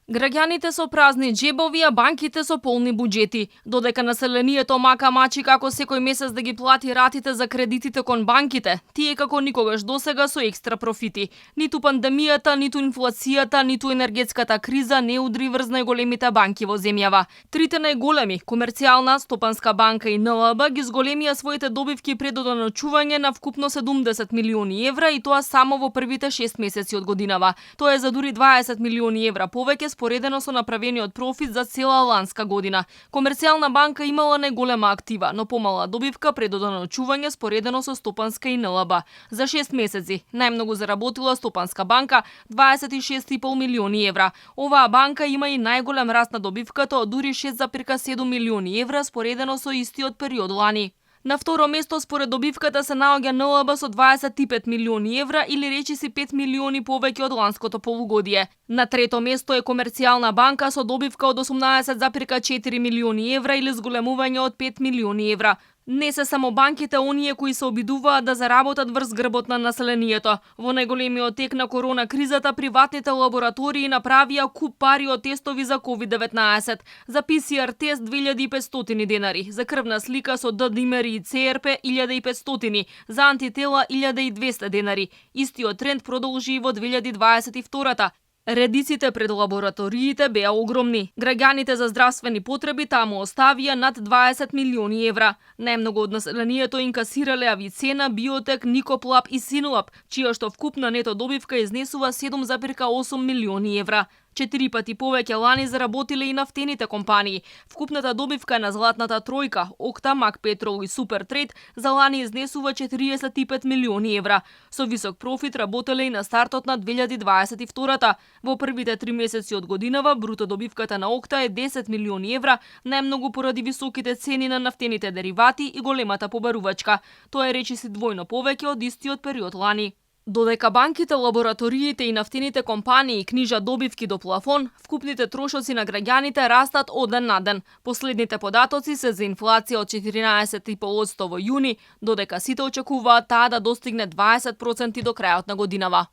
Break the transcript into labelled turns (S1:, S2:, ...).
S1: Граѓаните со празни џебови, а банките со полни буџети. Додека населението мака мачи како секој месец да ги плати ратите за кредитите кон банките, тие како никогаш досега со екстра профити. Ниту пандемијата, ниту инфлацијата, ниту енергетската криза не удри врз најголемите банки во земјава. Трите најголеми, Комерцијална, Стопанска банка и НЛБ, ги зголемија своите добивки пред одоночување на вкупно 70 милиони евра и тоа само во првите 6 месеци од годинава. Тоа е за дури 20 милиони евра повеќе споредено со направениот профит за цела ланска година. Комерцијална банка имала најголема актива, но помала добивка пред одоночување споредено со Стопанска и НЛБ. За 6 месеци најмногу заработила Стопанска банка 26,5 милиони евра. Оваа банка има и најголем раст на добивката од дури 6,7 милиони евра споредено со истиот период лани. На второ место според добивката се наоѓа НЛБ со 25 милиони евра или речиси 5 милиони повеќе од ланското полугодие. На трето место е Комерцијална банка со добивка од 18,4 милиони евра или зголемување од 5 милиони евра. Не се само банките оние кои се обидуваат да заработат врз грбот на населението. Во најголемиот тек на корона кризата приватните лаборатории направија куп пари од тестови за COVID-19. За ПСР тест 2500 денари, за крвна слика со ДДИМЕР и ЦРП 1500, за антитела 1200 денари. Истиот тренд продолжи и во 2022-та. Редиците пред лабораториите беа огромни. Граѓаните за здравствени потреби таму оставија над 20 милиони евра. Најмногу од населението инкасирале Авицена, Биотек, Никоплаб и Синлаб, чија што вкупна нето добивка изнесува 7,8 милиони евра. 4 пати повеќе лани заработиле и нафтените компании. Вкупната добивка на златната тројка, Окта, Мак Петрол и Супертрейд за лани изнесува 45 милиони евра. Со висок профит работеле и на стартот на 2022-та. Во првите 3 месеци од годинава бруто добивката на Окта е 10 милиони евра, најмногу поради високите цени на нафтените деривати и големата побарувачка. Тоа е речиси двојно повеќе од истиот период лани. Додека банките, лабораториите и нафтените компании книжат добивки до плафон, вкупните трошоци на граѓаните растат од ден на ден. Последните податоци се за инфлација од 14,5% во јуни, додека сите очекуваат таа да достигне 20% до крајот на годинава.